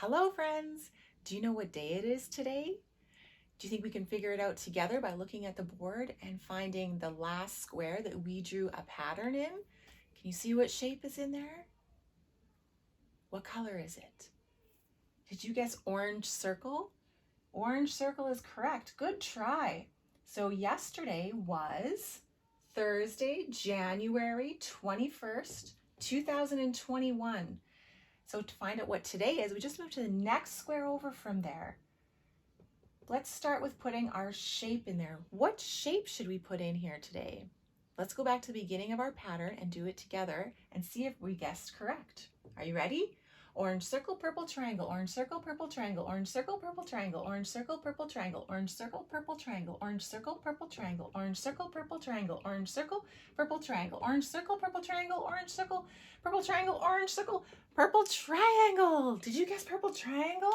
Hello, friends. Do you know what day it is today? Do you think we can figure it out together by looking at the board and finding the last square that we drew a pattern in? Can you see what shape is in there? What color is it? Did you guess orange circle? Orange circle is correct. Good try. So yesterday was Thursday, January 21st, 2021. So to find out what today is, we just move to the next square over from there. Let's start with putting our shape in there. What shape should we put in here today? Let's go back to the beginning of our pattern and do it together and see if we guessed correct. Are you ready? Orange circle, purple triangle, orange circle, purple triangle, orange circle, purple triangle, orange circle, purple triangle, orange circle, purple triangle, orange circle, purple triangle, orange circle, purple triangle, orange circle, purple triangle, orange circle, purple triangle, orange circle, purple triangle, orange circle, purple triangle. Did you guess purple triangle?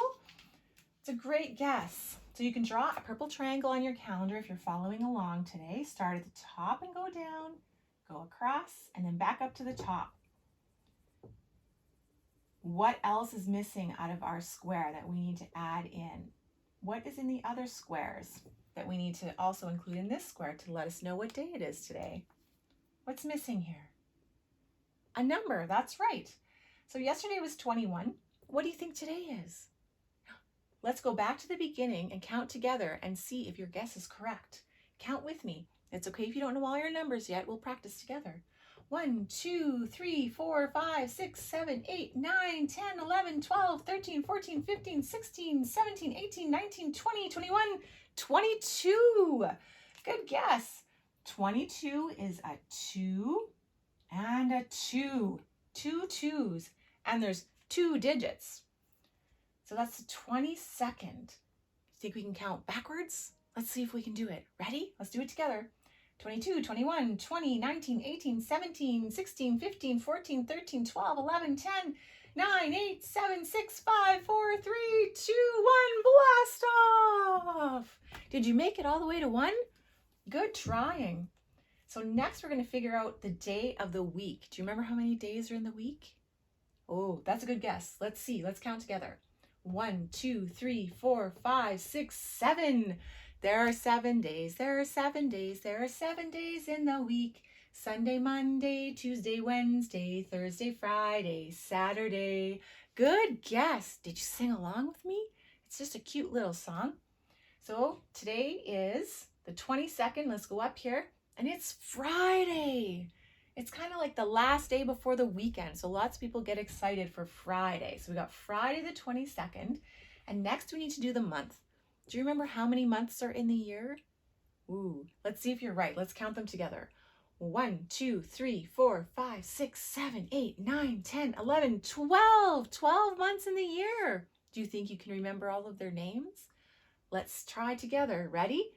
It's a great guess. So you can draw a purple triangle on your calendar if you're following along today. Start at the top and go down, go across, and then back up to the top. What else is missing out of our square that we need to add in? What is in the other squares that we need to also include in this square to let us know what day it is today? What's missing here? A number, that's right. So yesterday was 21. What do you think today is? Let's go back to the beginning and count together and see if your guess is correct. Count with me. It's okay if you don't know all your numbers yet. We'll practice together. 1, 2, 3, 4, 5, 6, 7, 8, 9, 10, 11, 12, 13, 14, 15, 16, 17, 18, 19, 20, 21, 22. Good guess. 22 is a 2 and a 2. 2 2s. And there's 2 digits. So that's the 22nd. Think we can count backwards? Let's see if we can do it. Ready? Let's do it together. 22, 21, 20, 19, 18, 17, 16, 15, 14, 13, 12, 11, 10, 9, 8, 7, 6, 5, 4, 3, 2, 1, blast off! Did you make it all the way to 1? Good trying. So next we're going to figure out the day of the week. Do you remember how many days are in the week? Oh, that's a good guess. Let's see. Let's count together. 1, 2, 3, 4, 5, 6, 7. There are 7 days. There are 7 days. There are 7 days in the week. Sunday, Monday, Tuesday, Wednesday, Thursday, Friday, Saturday. Good guess. Did you sing along with me? It's just a cute little song. So today is the 22nd. Let's go up here. And it's Friday. It's kind of like the last day before the weekend. So lots of people get excited for Friday. So we got Friday the 22nd. And next we need to do the month. Do you remember how many months are in the year? Ooh, let's see if you're right. Let's count them together. 1, 2, 3, 4, 5, 6, 7, 8, 9, 10, 11, 12. 12 months in the year. Do you think you can remember all of their names? Let's try together. Ready?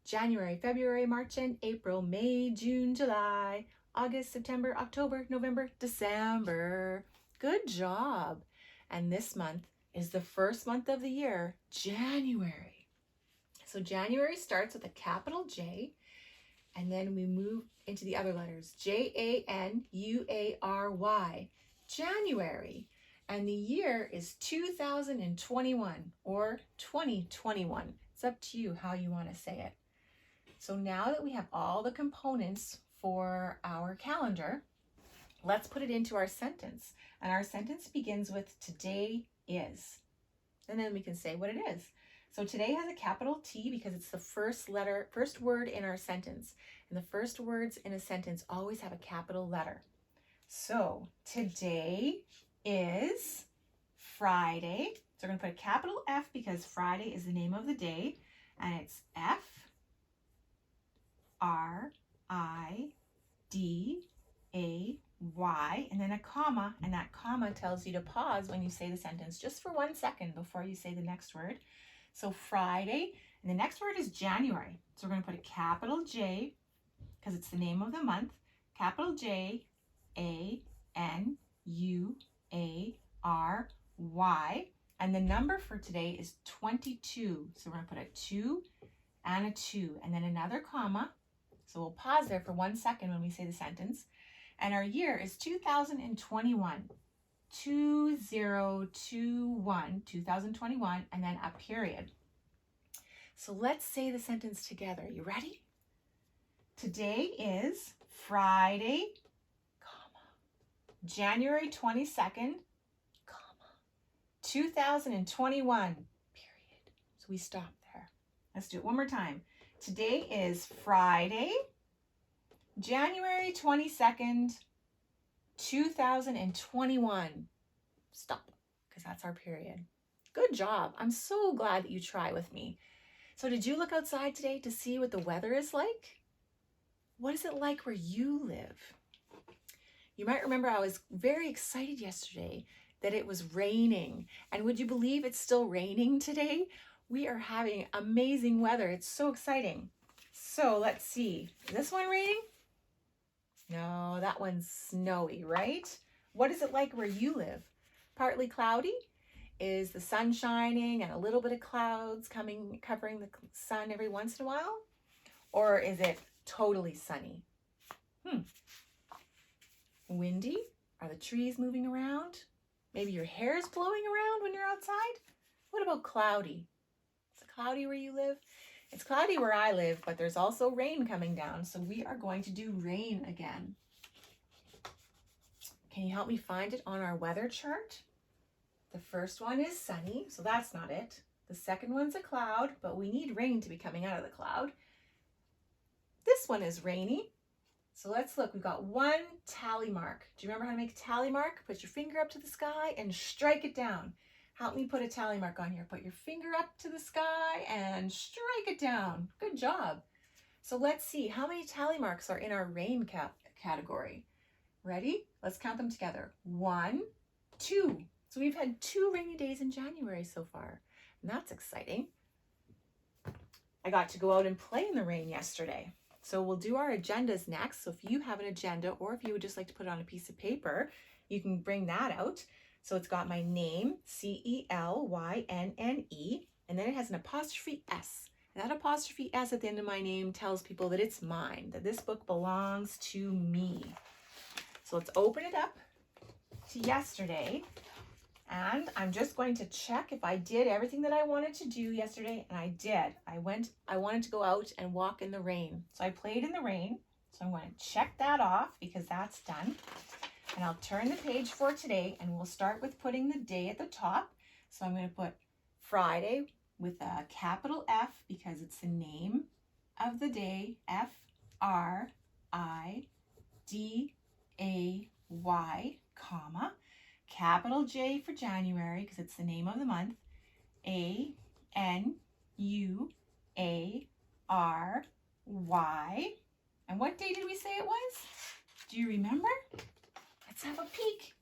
January, February, March, and April, May, June, July, August, September, October, November, December. Good job. And this month is the first month of the year, January. So January starts with a capital J, and then we move into the other letters, January, January. And the year is 2021 or 2021. It's up to you how you want to say it. So now that we have all the components for our calendar, let's put it into our sentence. And our sentence begins with today is. And then we can say what it is. So today has a capital T because it's the first word in our sentence. And the first words in a sentence always have a capital letter. So today is Friday. So we're going to put a capital F because Friday is the name of the day. And it's Friday, and then a comma, and that comma tells you to pause when you say the sentence just for 1 second before you say the next word. So Friday, and the next word is January. So we're going to put a capital J because it's the name of the month, capital January, and the number for today is 22. So we're going to put a 2 and a 2, and then another comma. So we'll pause there for 1 second when we say the sentence. And our year is 2021. 2021, 2021, and then a period. So let's say the sentence together. You ready? Today is Friday, January 22nd, 2021, period. So we stop there. Let's do it one more time. Today is Friday, January 22nd, 2021. Stop, because that's our period. Good job. I'm so glad that you try with me. So did you look outside today to see what the weather is like? What is it like where you live? You might remember I was very excited yesterday that it was raining. And would you believe it's still raining today? We are having amazing weather. It's so exciting. So let's see. Is this one raining? No, that one's snowy, right? What is it like where you live? Partly cloudy? Is the sun shining and a little bit of clouds covering the sun every once in a while? Or is it totally sunny? Windy? Are the trees moving around? Maybe your hair is blowing around when you're outside? What about cloudy? Is it cloudy where you live? It's cloudy where I live, but there's also rain coming down, so we are going to do rain again. Can you help me find it on our weather chart? The first one is sunny, so that's not it. The second one's a cloud, but we need rain to be coming out of the cloud. This one is rainy. So let's look. We've got one tally mark. Do you remember how to make a tally mark? Put your finger up to the sky and strike it down. Help me put a tally mark on here. Put your finger up to the sky and strike it down. Good job. So let's see how many tally marks are in our rain category. Ready? Let's count them together. 1, 2. So we've had 2 rainy days in January so far. And that's exciting. I got to go out and play in the rain yesterday. So we'll do our agendas next. So if you have an agenda or if you would just like to put it on a piece of paper, you can bring that out. So it's got my name, Celyne, and then it has an apostrophe S. And that apostrophe S at the end of my name tells people that it's mine, that this book belongs to me. So let's open it up to yesterday. And I'm just going to check if I did everything that I wanted to do yesterday, and I did. I wanted to go out and walk in the rain. So I played in the rain. So I'm going to check that off because that's done. And I'll turn the page for today, and we'll start with putting the day at the top. So I'm going to put Friday with a capital F because it's the name of the day, Friday, comma. Capital J for January because it's the name of the month. ANUARY. And what day did we say it was? Do you remember? Let's have a peek.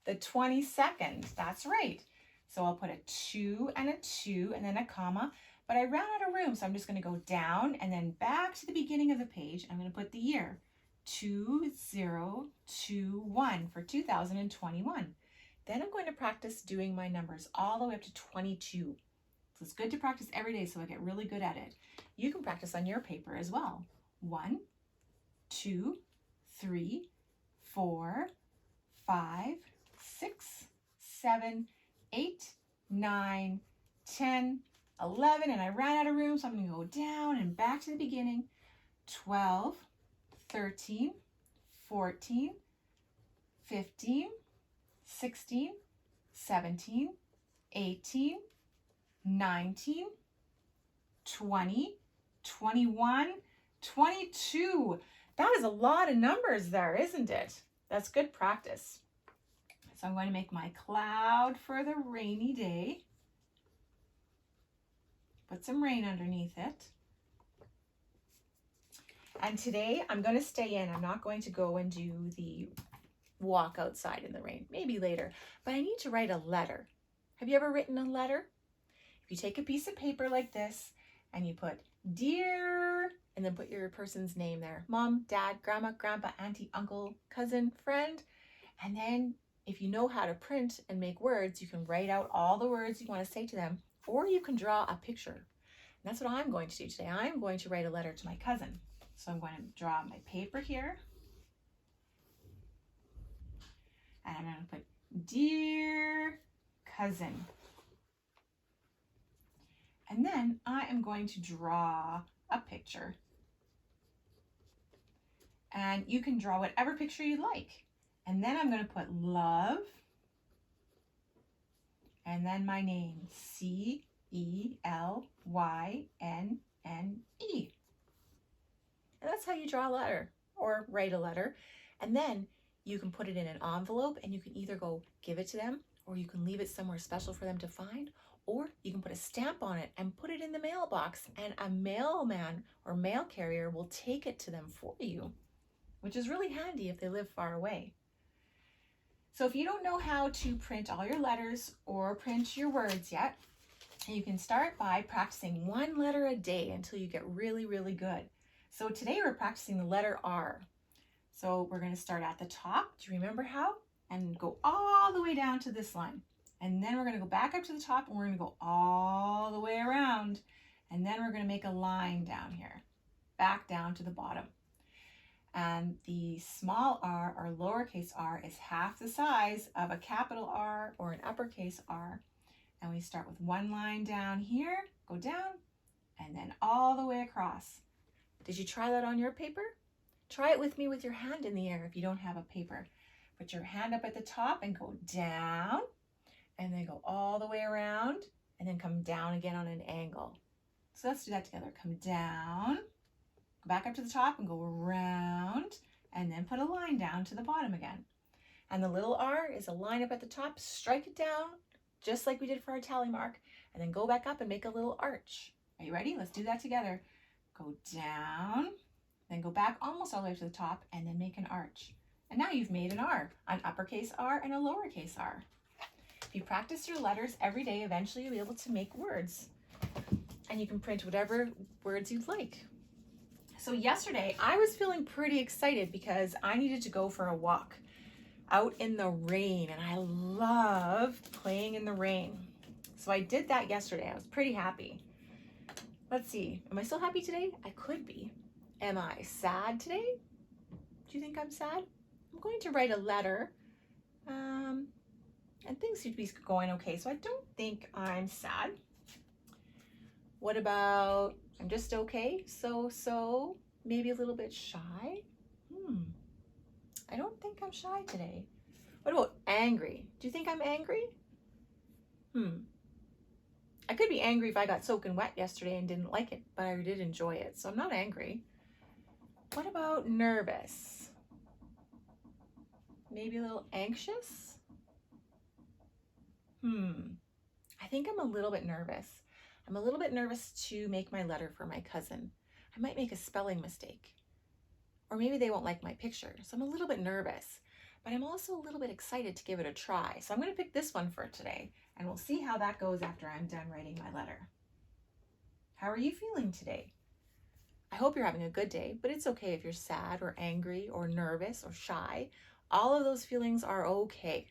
The 22nd. That's right. So I'll put a 2 and a 2 and then a comma. But I ran out of room, so I'm just going to go down and then back to the beginning of the page. I'm going to put the year. 2021 for 2021. Then I'm going to practice doing my numbers all the way up to 22. So it's good to practice every day so I get really good at it. You can practice on your paper as well. 1, 2, 3, 4, 5, 6, 7, 8, 9, 10, 11, and I ran out of room, so I'm going to go down and back to the beginning. 12, 13, 14, 15, 16, 17, 18, 19, 20, 21, 22. That is a lot of numbers there, isn't it? That's good practice. So I'm going to make my cloud for the rainy day. Put some rain underneath it. And today I'm going to stay in. I'm not going to go and do the walk outside in the rain. Maybe later. But I need to write a letter. Have you ever written a letter? If you take a piece of paper like this and you put dear and then put your person's name there. Mom, dad, grandma, grandpa, auntie, uncle, cousin, friend. And then if you know how to print and make words, you can write out all the words you want to say to them, or you can draw a picture. And that's what I'm going to do today. I'm going to write a letter to my cousin. So I'm going to draw my paper here. And I'm going to put Dear cousin. And then I am going to draw a picture. And you can draw whatever picture you like. And then I'm going to put love. And then my name, Celyne. And that's how you draw a letter or write a letter. And then you can put it in an envelope and you can either go give it to them or you can leave it somewhere special for them to find, or you can put a stamp on it and put it in the mailbox and a mailman or mail carrier will take it to them for you, which is really handy if they live far away. So if you don't know how to print all your letters or print your words yet, you can start by practicing one letter a day until you get really, really good. So today we're practicing the letter R. So we're going to start at the top. Do you remember how? And go all the way down to this line. And then we're going to go back up to the top and we're going to go all the way around. And then we're going to make a line down here, back down to the bottom. And the small r or lowercase r is half the size of a capital R or an uppercase R. And we start with one line down here, go down, and then all the way across. Did you try that on your paper? Try it with me with your hand in the air if you don't have a paper. Put your hand up at the top and go down, and then go all the way around, and then come down again on an angle. So let's do that together. Come down, go back up to the top and go around, and then put a line down to the bottom again. And the little r is a line up at the top, strike it down, just like we did for our tally mark, and then go back up and make a little arch. Are you ready? Let's do that together. Go down, then go back almost all the way to the top, and then make an arch. And now you've made an R, an uppercase R and a lowercase r. If you practice your letters every day, eventually you'll be able to make words. And you can print whatever words you'd like. So yesterday, I was feeling pretty excited because I needed to go for a walk out in the rain, and I love playing in the rain. So I did that yesterday. I was pretty happy. Let's see, am I still happy today? I could be. Am I sad today? Do you think I'm sad? I'm going to write a letter, and things seem to be going okay, so I don't think I'm sad. What about, I'm just okay, so, maybe a little bit shy? I don't think I'm shy today. What about angry? Do you think I'm angry? I could be angry if I got soaking wet yesterday and didn't like it, but I did enjoy it, so I'm not angry. What about nervous? Maybe a little anxious? I think I'm a little bit nervous. I'm a little bit nervous to make my letter for my cousin. I might make a spelling mistake. Or maybe they won't like my picture, so I'm a little bit nervous. But I'm also a little bit excited to give it a try. So I'm going to pick this one for today, and we'll see how that goes after I'm done writing my letter. How are you feeling today? I hope you're having a good day, but it's okay if you're sad or angry or nervous or shy. All of those feelings are okay.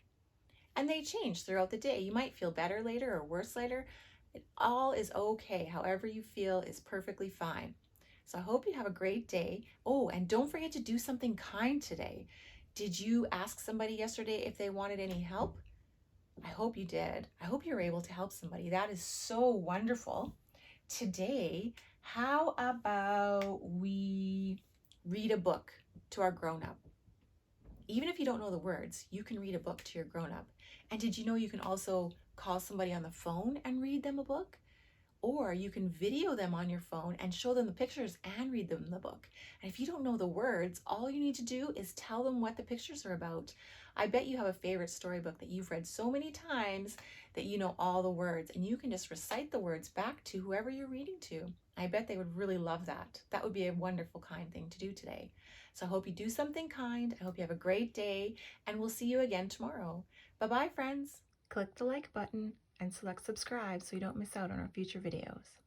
And they change throughout the day. You might feel better later or worse later. It all is okay. However you feel is perfectly fine. So I hope you have a great day. Oh, and don't forget to do something kind today. Did you ask somebody yesterday if they wanted any help? I hope you did. I hope you were able to help somebody. That is so wonderful. Today, how about we read a book to our grown-up? Even if you don't know the words, you can read a book to your grown-up. And did you know you can also call somebody on the phone and read them a book? Or you can video them on your phone and show them the pictures and read them the book. And if you don't know the words, all you need to do is tell them what the pictures are about. I bet you have a favorite storybook that you've read so many times that you know all the words, and you can just recite the words back to whoever you're reading to. I bet they would really love that. That would be a wonderful, kind thing to do today. So I hope you do something kind. I hope you have a great day, and we'll see you again tomorrow. Bye-bye, friends. Click the like button and select subscribe so you don't miss out on our future videos.